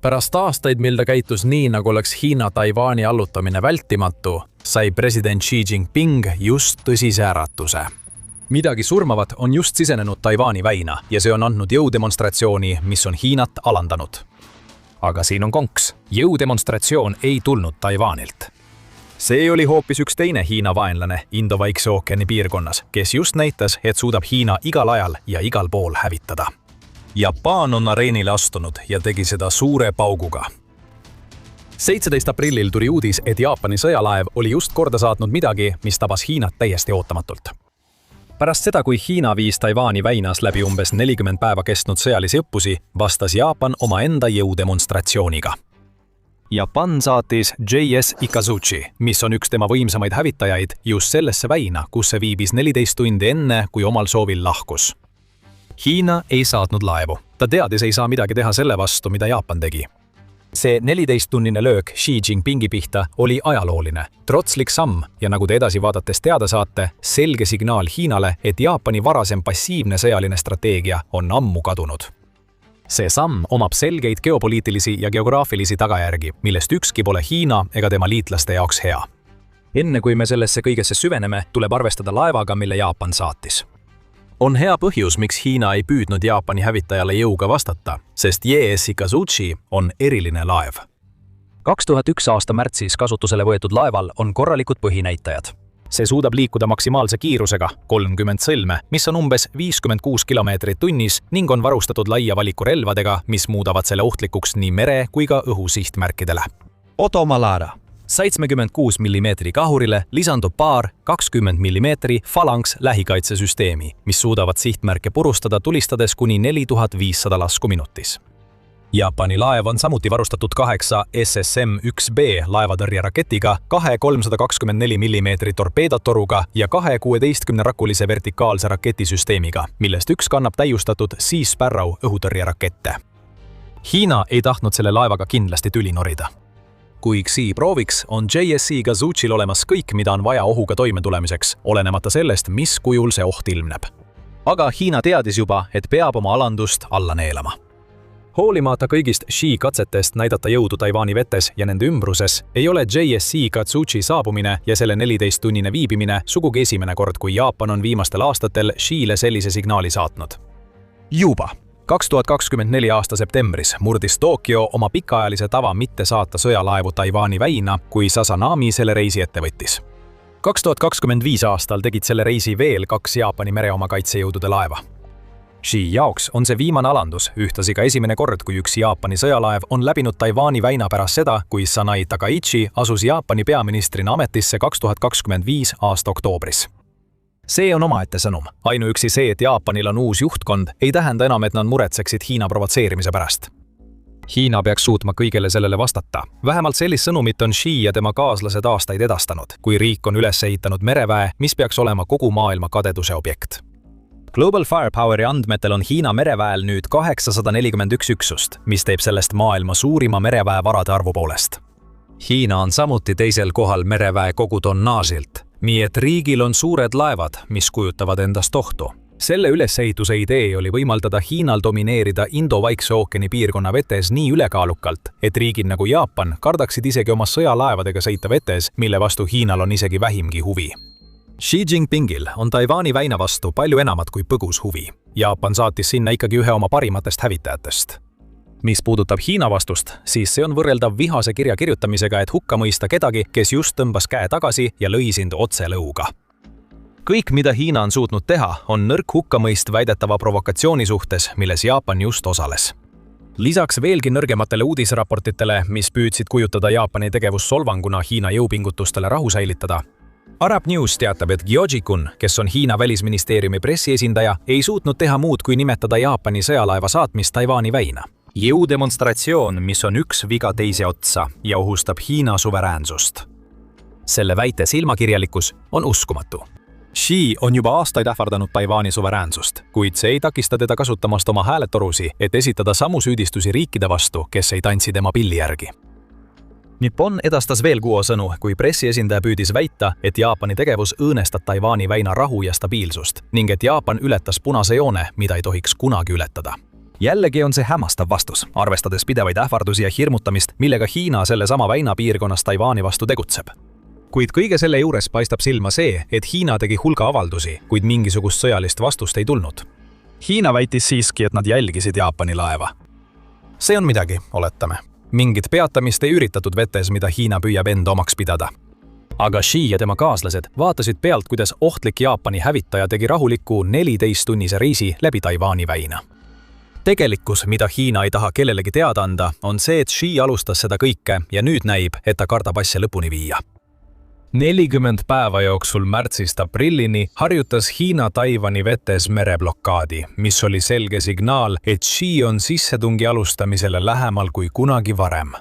Pärast aastaid, mil ta käitus nii, nagu oleks Hiina Taiwani allutamine vältimatu, sai president Xi Jinping just tõsise äratuse. Midagi surmavat on just sisenenud Taiwani väina ja see on andnud jõudemonstratsiooni, mis on Hiinat alandanud. Aga siin on konks. Jõudemonstratsioon ei tulnud Taiwanilt. See oli hoopis üks teine Hiina vaenlane Indo-Vaikse ookeani piirkonnas, kes just näitas, et suudab Hiina igal ajal ja igal pool hävitada. Jaapan on areenile astunud ja tegi seda suure pauguga. 17. aprillil tuli uudis, et Jaapani sõjalaev oli just korda saatnud midagi, mis tabas Hiinat täiesti ootamatult. Pärast seda, kui Hiina viis Taiwani väinas läbi umbes 40 päeva kestnud sõjalisi õppusi, vastas Jaapan omaenda jõudemonstratsiooniga. Jaapan saatis JS Ikazuchi, mis on üks tema võimsamaid hävitajaid, just sellesse väina, kus see viibis 14 tundi enne, kui omal soovil lahkus. Hiina ei saatnud laevu. Ta teadis ei saa midagi teha selle vastu, mida Jaapan tegi. See 14-tunnine löök Xi Jinpingi pihta oli ajalooline, trotslik samm ja nagu te edasi vaadates teada saate, selge signaal Hiinale, et Jaapani varasem passiivne sõjaline strateegia on ammu kadunud. See samm omab selgeid geopoliitilisi ja geograafilisi tagajärgi, millest ükski pole Hiina ega tema liitlaste jaoks hea. Enne kui me sellesse kõigesse süveneme, tuleb arvestada laevaga, mille Jaapan saatis. On hea põhjus, miks Hiina ei püüdnud Jaapani hävitajale jõuga vastata, sest JS Ikazuchi on eriline laev. 2001 aasta märtsis kasutusele võetud laeval on korralikud põhinäitajad. See suudab liikuda maksimaalse kiirusega 30 sõlme, mis on umbes 56 kilomeetrit tunnis ning on varustatud laia valiku relvadega, mis muudavad selle ohtlikuks nii mere- kui ka õhusihtmärkidele. Otomalara. 76 mm kahurile lisandub paar 20 mm Phalanx lähikaitsesüsteemi, mis suudavad sihtmärke purustada tulistades kuni 4500 lasku minutis. Jaapani laev on samuti varustatud 8 SSM-1B laevatõrjeraketiga, 2 324 mm torpeedotoruga ja 2 16-rakulise vertikaalse raketisüsteemiga, millest üks kannab täiustatud Sea Sparrow õhutõrjerakette. Hiina ei tahtnud selle laevaga kindlasti tüli norida. Kui Xi prooviks, on JS Ikazuchil olemas kõik, mida on vaja ohuga toimetulemiseks, olenemata sellest, mis kujul see oht ilmneb. Aga Hiina teadis juba, et peab oma alandust alla neelama. Hoolimata kõigist Xi katsetest näidata jõudu Taiwani vetes ja nende ümbruses, ei ole JS Ikazuchi saabumine ja selle 14-tunnine viibimine sugugi esimene kord, kui Jaapan on viimastel aastatel Xile sellise signaali saatnud. Juba 2024 aasta septembris murdis Tokyo oma pikaajalise tava mitte saata sõjalaevu Taiwani väina, kui Sasanami selle reisi ette võttis. 2025 aastal tegid selle reisi veel 2 Jaapani mereoma kaitsejõudude laeva. Xi jaoks on see viimane alandus, ühtlasi ka esimene kord, kui üks Jaapani sõjalaev on läbinud Taiwani väina pärast seda, kui Sanai Takaichi asus Jaapani peaministrina ametisse 2025 aasta oktoobris. See on omaette sõnum. Ainuüksi see, et Jaapanil on uus juhtkond, ei tähenda enam, et nad muretseksid Hiina provotseerimise pärast. Hiina peaks suutma kõigele sellele vastata. Vähemalt sellist sõnumit on Xi ja tema kaaslased aastaid edastanud, kui riik on üles ehitanud mereväe, mis peaks olema kogu maailma kadeduse objekt. Global Firepoweri andmetel on Hiina mereväel nüüd 841 üksust, mis teeb sellest maailma suurima mereväe varade arvu poolest. Hiina on samuti teisel kohal mereväe kogu tonnaažilt, nii et riigil on suured laevad, mis kujutavad endast ohtu. Selle ülesehituse idee oli võimaldada Hiinal domineerida Indo-Vaikse ookeani piirkonna vetes nii ülekaalukalt, et riigid nagu Jaapan kardaksid isegi oma sõjalaevadega sõita vetes, mille vastu Hiinal on isegi vähimgi huvi. Xi Jinpingil on Taiwani väina vastu palju enamat kui põgus huvi. Jaapan saatis sinna ikkagi ühe oma parimatest hävitajatest. Mis puudutab Hiina vastust, siis see on võrreldav vihase kirja kirjutamisega, et hukka mõista kedagi, kes just tõmbas käe tagasi ja lõi sind otse lõuga. Kõik, mida Hiina on suutnud teha, on nõrk hukkamõist väidetava provokatsiooni suhtes, milles Jaapan just osales. Lisaks veelgi nõrgematele uudisraportitele, mis püüdsid kujutada Jaapani tegevust solvanguna Hiina jõupingutustele rahu säilitada, Arab News teatab, et Gyojikun, kes on Hiina välisministeeriumi pressiesindaja, ei suutnud teha muud kui nimetada Jaapani sõjalaeva saatmist Taiwani väina. Jõudemonstratsioon, mis on üks viga teise otsa ja ohustab Hiina suveräänsust. Selle väite silmakirjalikkus on uskumatu. Xi on juba aastaid ähvardanud Taiwani suveräänsust, kuid see ei takista teda kasutamast oma hääletorusi, et esitada samu süüdistusi riikide vastu, kes ei tantsi tema pilli järgi. Nippon edastas veel kuosõnu, kui pressiesindaja püüdis väita, et Jaapani tegevus õõnestab Taiwani väina rahu ja stabiilsust ning et Jaapan ületas punase joone, mida ei tohiks kunagi ületada. jällegi on see hämmastav vastus, arvestades pidevaid ähvardusi ja hirmutamist, millega Hiina sellesama väina piirkonnas Taiwani vastu tegutseb. Kuid kõige selle juures paistab silma see, et Hiina tegi hulga avaldusi, kuid mingisugust sõjalist vastust ei tulnud. Hiina väitis siiski, et nad jälgisid Jaapani laeva. See on midagi, oletame. Mingit peatamist ei üritatud vetes, mida Hiina püüab enda omaks pidada. Aga Xi ja tema kaaslased vaatasid pealt, kuidas ohtlik Jaapani hävitaja tegi rahuliku 14-tunnise reisi läbi Taiwani väina. Tegelikkus, mida Hiina ei taha kellelegi teada anda, on see, et Xi alustas seda kõike ja nüüd näib, et ta kardab asja lõpuni viia. 40 päeva jooksul märtsist aprillini harjutas Hiina Taiwani vetes mereblokaadi, mis oli selge signaal, et Xi on sissetungi alustamisele lähemal kui kunagi varem.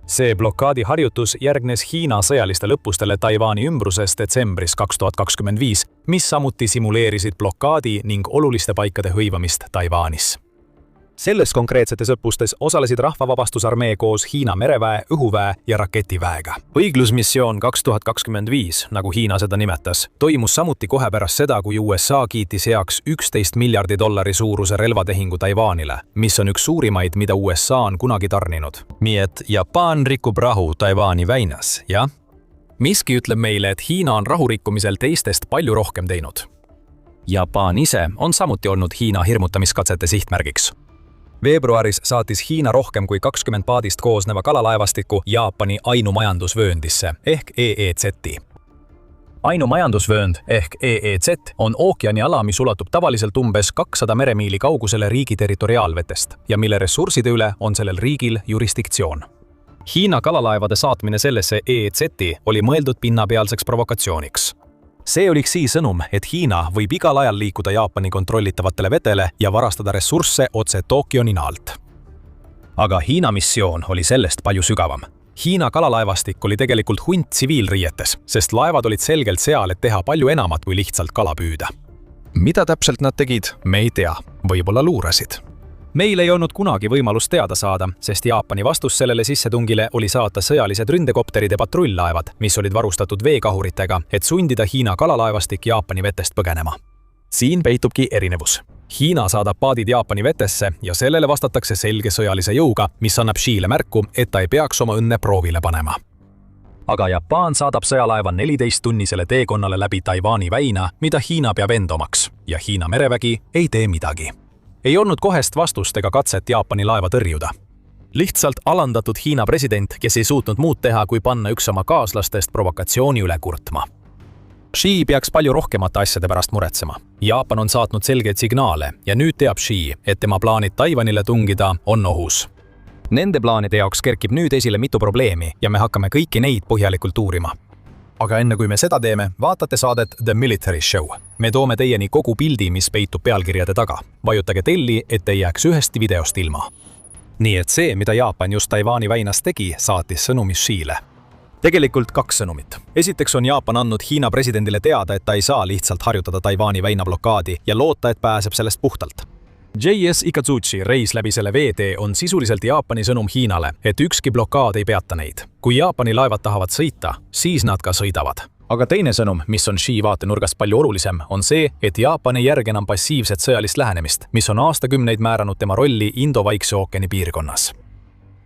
See blokaadi harjutus järgnes Hiina sõjalistele õppustele Taiwani ümbruses detsembris 2025, mis samuti simuleerisid blokaadi ning oluliste paikade hõivamist Taiwanis. Selles konkreetsetes õppustes osalesid Rahvavabastusarmee koos Hiina mereväe, õhuväe ja raketiväega. Õiglusmissioon 2025, nagu Hiina seda nimetas, toimus samuti kohe pärast seda, kui USA kiitis heaks $11 miljardi suuruse relvatehingu Taiwanile, mis on üks suurimaid, mida USA on kunagi tarninud. Nii et Jaapan rikub rahu Taiwani väinas, jah? Miski ütleb meile, et Hiina on rahurikkumisel teistest palju rohkem teinud. Jaapan ise on samuti olnud Hiina hirmutamiskatsete sihtmärgiks. Veebruaris saatis Hiina rohkem kui 20 paadist koosneva kalalaevastiku Jaapani ainumajandusvööndisse ehk EEZ-i. Ainumajandusvöönd ehk EEZ on ookeaniala, mis ulatub tavaliselt umbes 200 meremiili kaugusele riigi territoriaalvetest ja mille ressursside üle on sellel riigil jurisdiktsioon. Hiina kalalaevade saatmine sellesse EEZ-i oli mõeldud pinnapealseks provokatsiooniks. See oli Xi sõnum, et Hiina võib igal ajal liikuda Jaapani kontrollitavatele vetele ja varastada ressursse otse Tokyo nina alt. Aga Hiina missioon oli sellest palju sügavam. Hiina kalalaevastik oli tegelikult hunt tsiviilriietes, sest laevad olid selgelt seal, et teha palju enamat kui lihtsalt kala püüda. Mida täpselt nad tegid, me ei tea, võib-olla luurasid. Meil ei olnud kunagi võimalust teada saada, sest Jaapani vastus sellele sissetungile oli saata sõjalised ründekopterid ja patrull-laevad, mis olid varustatud veekahuritega, et sundida Hiina kalalaevastik Jaapani vetest põgenema. Siin peitubki erinevus. Hiina saadab paadid Jaapani vetesse ja sellele vastatakse selge sõjalise jõuga, mis annab Xile märku, et ta ei peaks oma õnne proovile panema. Aga Jaapan saadab sõjalaeva 14-tunnisele teekonnale läbi Taiwani väina, mida Hiina peab enda omaks, ja Hiina merevägi ei tee midagi. Ei olnud kohest vastust ega katset Jaapani laeva tõrjuda. Lihtsalt alandatud Hiina president, kes ei suutnud muud teha, kui panna üks oma kaaslastest provokatsiooni üle kurtma. Xi peaks palju rohkemate asjade pärast muretsema. Jaapan on saatnud selgeid signaale ja nüüd teab Xi, et tema plaanid Taiwanile tungida on ohus. Nende plaanide jaoks kerkib nüüd esile mitu probleemi ja me hakkame kõiki neid põhjalikult uurima. Aga enne kui me seda teeme, vaatate saadet The Military Show. Me toome teieni kogu pildi, mis peitub pealkirjade taga. Vajutage telli, et ei jääks ühest videost ilma. Nii et see, mida Jaapan just Taiwani väinas tegi, saatis sõnumi Xile. Tegelikult 2 sõnumit. Esiteks on Jaapan andnud Hiina presidendile teada, et ta ei saa lihtsalt harjutada Taiwani väina blokaadi ja loota, et pääseb sellest puhtalt. J.S. Ikatsuchi reis läbi selle veetee on sisuliselt Jaapani sõnum Hiinale, et ükski blokaad ei peata neid. Kui Jaapani laevad tahavad sõita, siis nad ka sõidavad. Aga teine sõnum, mis on Xi vaatenurgast palju olulisem, on see, et Jaapan ei järgi enam passiivset sõjalist lähenemist, mis on aastakümneid määranud tema rolli Indo-Vaikse ookeani piirkonnas.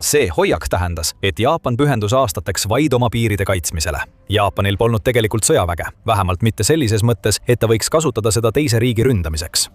See hoiak tähendas, et Jaapan pühendus aastateks vaid oma piiride kaitsmisele. Jaapanil polnud tegelikult sõjaväge, vähemalt mitte sellises mõttes, et ta võiks kasutada seda teise riigi ründamiseks.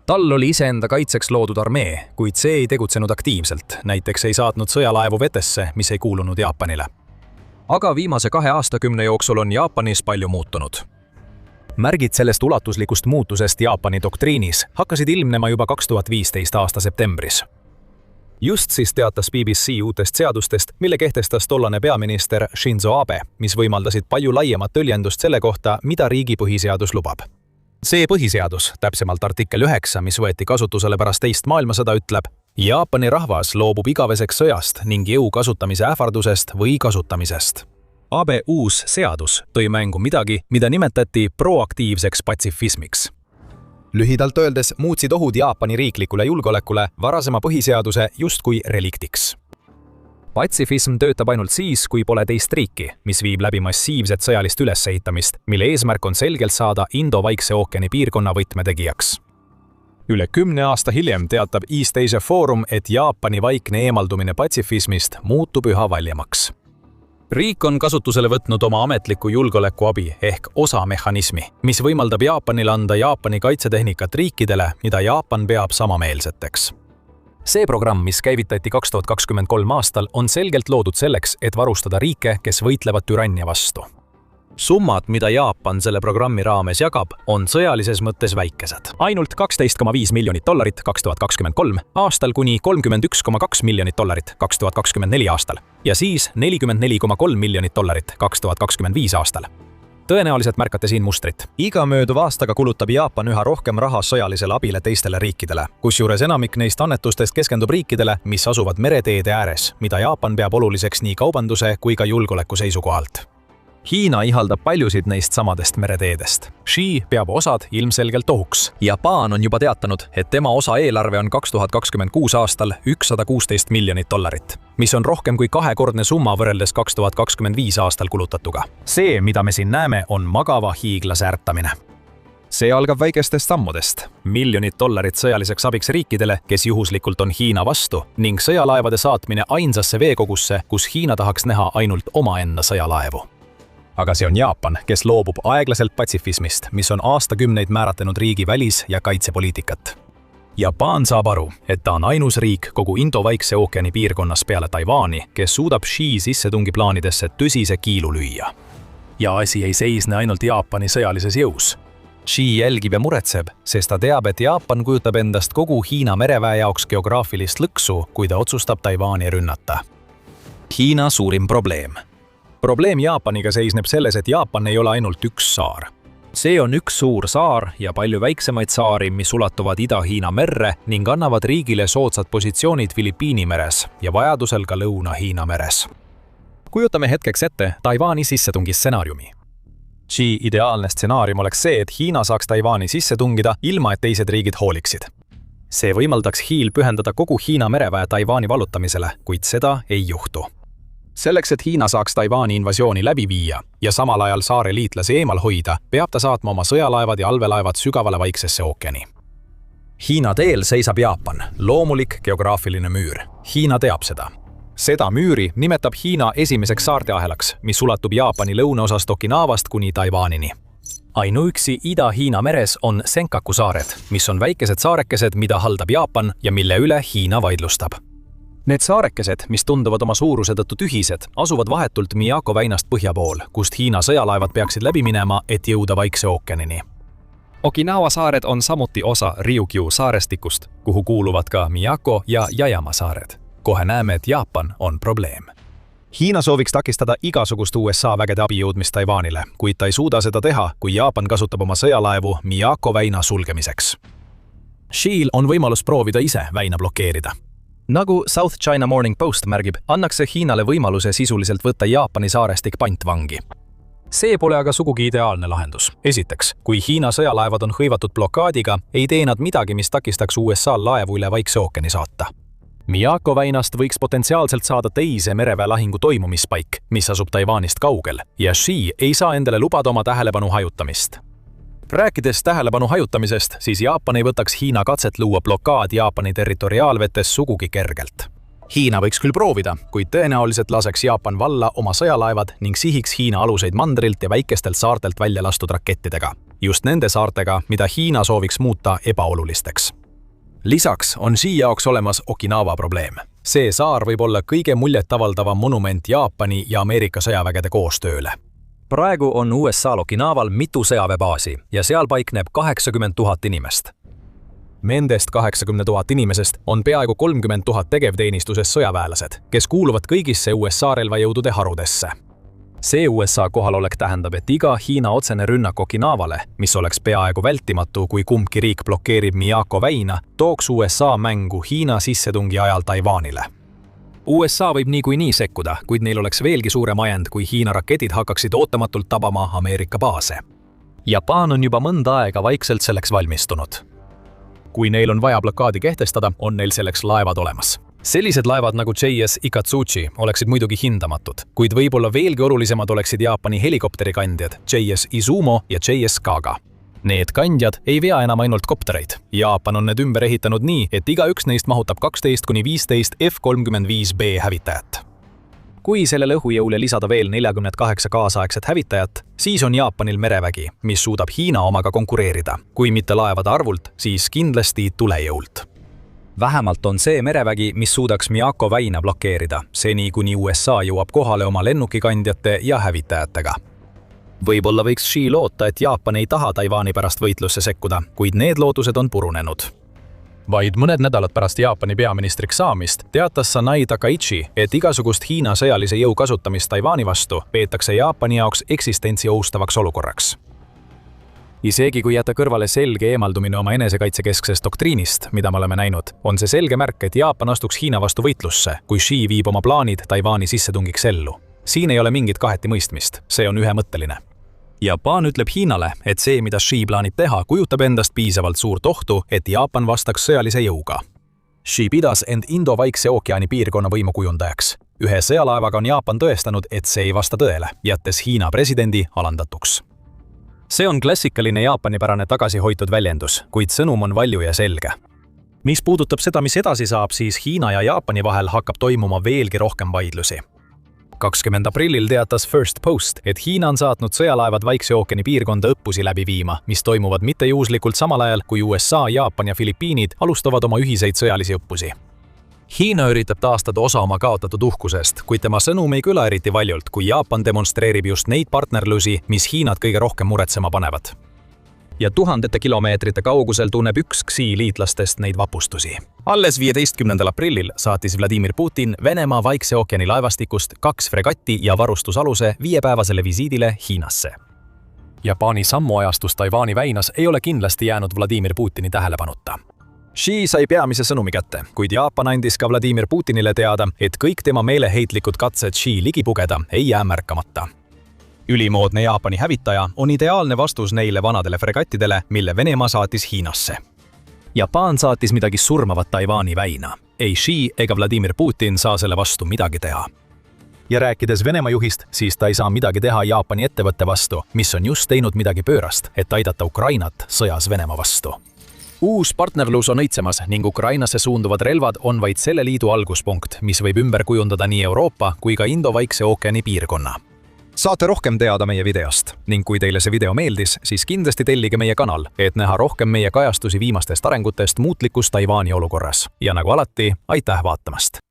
Tal oli iseenda kaitseks loodud armee, kuid see ei tegutsenud aktiivselt, näiteks ei saatnud sõjalaevu vetesse, mis ei kuulunud Jaapanile. Aga viimase 2 aastakümne jooksul on Jaapanis palju muutunud. Märgid sellest ulatuslikust muutusest Jaapani doktriinis hakkasid ilmnema juba 2015 aasta septembris. Just siis teatas BBC uutest seadustest, mille kehtestas tollane peaminister Shinzo Abe, mis võimaldasid palju laiemat tõlgendust selle kohta, mida riigi põhiseadus lubab. See põhiseadus, täpsemalt artikkel 9, mis võeti kasutusele pärast teist maailmasõda, ütleb: Jaapani rahvas loobub igaveseks sõjast ning jõu kasutamise ähvardusest või kasutamisest. Abe uus seadus tõi mängu midagi, mida nimetati proaktiivseks patsifismiks. Lühidalt öeldes muutsid ohud Jaapani riiklikule julgeolekule varasema põhiseaduse justkui reliktiks. Patsifism töötab ainult siis, kui pole teist riiki, mis viib läbi massiivset sõjalist ülesehitamist, mille eesmärk on selgelt saada Indo-Vaikse ookeani piirkonna võtmetegijaks. üle 10 aasta hiljem teatab East Asia Forum, et Jaapani vaikne eemaldumine patsifismist muutub üha valjemaks. Riik on kasutusele võtnud oma ametliku julgeolekuabi ehk OSA-mehhanismi, mis võimaldab Jaapanil anda Jaapani kaitsetehnikat riikidele, mida Jaapan peab samameelseteks. See programm, mis käivitati 2023 aastal, on selgelt loodud selleks, et varustada riike, kes võitlevad türannia vastu. Summad, mida Jaapan selle programmi raames jagab, on sõjalises mõttes väikesed. Ainult $12,5 miljonit 2023 aastal kuni $31,2 miljonit 2024 aastal ja siis $44,3 miljonit 2025 aastal. Tõenäoliselt märkate siin mustrit. Iga mööduva aastaga kulutab Jaapan üha rohkem raha sõjalisele abile teistele riikidele, kusjuures enamik neist annetustest keskendub riikidele, mis asuvad mereteede ääres, mida Jaapan peab oluliseks nii kaubanduse kui ka julgeoleku seisukohalt. Hiina ihaldab paljusid neist samadest mereteedest. Xi peab osad ilmselgelt ohuks. Jaapan on juba teatanud, et tema osa eelarve on 2026 aastal $116 miljonit, mis on rohkem kui kahekordne summa võrreldes 2025 aastal kulutatuga. See, mida me siin näeme, on magava hiiglase ärtamine. See algab väikestest sammudest. Miljonid dollarit sõjaliseks abiks riikidele, kes juhuslikult on Hiina vastu, ning sõjalaevade saatmine ainsasse veekogusse, kus Hiina tahaks näha ainult omaenda sõjalaevu. Aga see on Jaapan, kes loobub aeglaselt patsifismist, mis on aastakümneid määratlenud riigi välis- ja kaitsepoliitikat. Jaapan saab aru, et ta on ainus riik kogu Indo-Vaikse ookeani piirkonnas peale Taiwani, kes suudab Xi sissetungiplaanidesse tõsise kiilu lüüa. Ja asi ei seisne ainult Jaapani sõjalises jõus. Xi jälgib ja muretseb, sest ta teab, et Jaapan kujutab endast kogu Hiina mereväe jaoks geograafilist lõksu, kui ta otsustab Taiwani rünnata. Hiina suurim probleem. Probleem Jaapaniga seisneb selles, et Jaapan ei ole ainult üks saar. See on üks suur saar ja palju väiksemaid saari, mis ulatuvad Ida-Hiina merre ning annavad riigile soodsad positsioonid Filipiini meres ja vajadusel ka Lõuna-Hiina meres. Kujutame hetkeks ette Taiwani sissetungi stsenaariumi. Xi ideaalne stsenaarium oleks see, et Hiina saaks Taiwani sisse tungida, ilma et teised riigid hooliksid. See võimaldaks Xi'l pühendada kogu Hiina mereväe Taiwani vallutamisele, kuid seda ei juhtu. Selleks, et Hiina saaks Taiwani invasiooni läbi viia ja samal ajal saare liitlasi eemal hoida, peab ta saatma oma sõjalaevad ja allveelaevad sügavale Vaiksesse ookeani. Hiina teel seisab Jaapan, loomulik geograafiline müür. Hiina teab seda. Seda müüri nimetab Hiina esimeseks saarteahelaks, mis ulatub Jaapani lõunaosast Okinawast kuni Taiwanini. Ainuüksi Ida-Hiina meres on Senkaku saared, mis on väikesed saarekesed, mida haldab Jaapan ja mille üle Hiina vaidlustab. Need saarekesed, mis tunduvad oma suuruse tõttu tühised, asuvad vahetult Miyako väinast põhja pool, kust Hiina sõjalaevad peaksid läbi minema, et jõuda Vaikse ookeanini. Okinawa saared on samuti osa Ryukyu saarestikust, kuhu kuuluvad ka Miyako ja Jajama saared. Kohe näeme, et Jaapan on probleem. Hiina sooviks takistada igasugust USA vägede abi jõudmist Taiwanile, kuid ta ei suuda seda teha, kui Jaapan kasutab oma sõjalaevu Miyako väina sulgemiseks. Xi'l on võimalus proovida ise väina blokeerida. Nagu South China Morning Post märgib, annaks see Hiinale võimaluse sisuliselt võtta Jaapani saarestik pantvangi. See pole aga sugugi ideaalne lahendus. Esiteks, kui Hiina sõjalaevad on hõivatud blokaadiga, ei tee nad midagi, mis takistaks USA laevu üle Vaikse ookeani saata. Miyako väinast võiks potentsiaalselt saada teise mereväe lahingu toimumispaik, mis asub Taiwanist kaugel, ja Xi ei saa endale lubada oma tähelepanu hajutamist. Rääkides tähelepanu hajutamisest, siis Jaapan ei võtaks Hiina katset luua blokaad Jaapani territoriaalvetes sugugi kergelt. Hiina võiks küll proovida, kuid tõenäoliselt laseks Jaapan valla oma sõjalaevad ning sihiks Hiina aluseid mandrilt ja väikestelt saartelt välja lastud rakettidega. Just nende saartega, mida Hiina sooviks muuta ebaolulisteks. Lisaks on Xi jaoks olemas Okinawa probleem. See saar võib olla kõige muljetavaldavam monument Jaapani ja Ameerika sõjavägede koostööle. Praegu on USA Okinaval mitu sõjaväebaasi ja seal paikneb 80 000 inimest. Nendest 80 000 inimesest on peaaegu 30 000 tegevteenistuses sõjaväelased, kes kuuluvad kõigisse USA relvajõudude harudesse. See USA kohalolek tähendab, et iga Hiina otsene rünnak Okinawale, mis oleks peaaegu vältimatu, kui kumbki riik blokeerib Miyako väina, tooks USA mängu Hiina sissetungi ajal Taiwanile. USA võib niikuinii sekkuda, kuid neil oleks veelgi suurem ajend, kui Hiina raketid hakkaksid ootamatult tabama Ameerika baase. Jaapan on juba mõnda aega vaikselt selleks valmistunud. Kui neil on vaja blokaadi kehtestada, on neil selleks laevad olemas. Sellised laevad nagu JS Ikatsuchi oleksid muidugi hindamatud, kuid võib-olla veelgi olulisemad oleksid Jaapani helikopterikandjad JS Izumo ja JS Kaga. Need kandjad ei vea enam ainult koptereid. Jaapan on need ümber ehitanud nii, et igaüks neist mahutab 12–15 F-35B hävitajat. Kui sellele õhujõule lisada veel 48 kaasaegset hävitajat, siis on Jaapanil merevägi, mis suudab Hiina omaga konkureerida. Kui mitte laevade arvult, siis kindlasti tulejõult. Vähemalt on see merevägi, mis suudaks Miyako väina blokeerida, seni kuni USA jõuab kohale oma lennukikandjate ja hävitajatega. Võib-olla võiks Xi loota, et Jaapan ei taha Taiwani pärast võitlusse sekkuda, kuid need lootused on purunenud. Vaid mõned nädalad pärast Jaapani peaministriks saamist teatas Sanai Takaichi, et igasugust Hiina sõjalise jõu kasutamist Taiwani vastu peetakse Jaapani jaoks eksistentsi ohustavaks olukorraks. Isegi kui jätta kõrvale selge eemaldumine oma enesekaitsekesksest doktriinist, mida me oleme näinud, on see selge märk, et Jaapan astuks Hiina vastu võitlusse, kui Xi viib oma plaanid Taiwani sissetungiks ellu. Siin ei ole mingit kaheti mõistmist, see on ühemõtteline. Jaapan ütleb Hiinale, et see, mida Xi plaanib teha, kujutab endast piisavalt suurt ohtu, et Jaapan vastaks sõjalise jõuga. Xi pidas end Indo-Vaikse ookeani piirkonna võimukujundajaks. Ühe sõjalaevaga on Jaapan tõestanud, et see ei vasta tõele, jättes Hiina presidendi alandatuks. See on klassikaline jaapanipärane tagasihoitud väljendus, kuid sõnum on valju ja selge. Mis puudutab seda, mis edasi saab, siis Hiina ja Jaapani vahel hakkab toimuma veelgi rohkem vaidlusi. 20. aprillil teatas First Post, et Hiina on saatnud sõjalaevad Vaikse ookeani piirkonda õppusi läbi viima, mis toimuvad mittejuhuslikult samal ajal, kui USA, Jaapan ja Filipiinid alustavad oma ühiseid sõjalisi õppusi. Hiina üritab taastada osa oma kaotatud uhkusest, kuid tema sõnum ei kõla eriti valjult, kui Jaapan demonstreerib just neid partnerlusi, mis Hiinat kõige rohkem muretsema panevad. Ja tuhandete kilomeetrite kaugusel tunneb üks Xi liitlastest neid vapustusi. Alles 15. aprillil saatis Vladimir Putin Venemaa Vaikse ookeani laevastikust 2 fregatti ja varustusaluse 5-päevasele visiidile Hiinasse. Jaapani sammuajastus Taiwani väinas ei ole kindlasti jäänud Vladimir Putini tähelepanuta. Xi sai peamise sõnumi kätte, kuid Jaapan andis ka Vladimir Putinile teada, et kõik tema meeleheitlikud katsed Xi ligi pugeda ei jää märkamata. Ülimoodne Jaapani hävitaja on ideaalne vastus neile vanadele fregattidele, mille Venemaa saatis Hiinasse. Jaapan saatis midagi surmavat Taiwani väina. Ei Xi ega Vladimir Putin saa selle vastu midagi teha. Ja rääkides Venemaa juhist, siis ta ei saa midagi teha Jaapani ettevõtte vastu, mis on just teinud midagi pöörast, et aidata Ukrainat sõjas Venemaa vastu. Uus partnerlus on õitsemas ning Ukrainasse suunduvad relvad on vaid selle liidu alguspunkt, mis võib ümber kujundada nii Euroopa kui ka Indo-Vaikse ookeani piirkonna. Saate rohkem teada meie videost ning kui teile see video meeldis, siis kindlasti tellige meie kanal, et näha rohkem meie kajastusi viimastest arengutest muutlikus Taiwani olukorras. Ja nagu alati, aitäh vaatamast!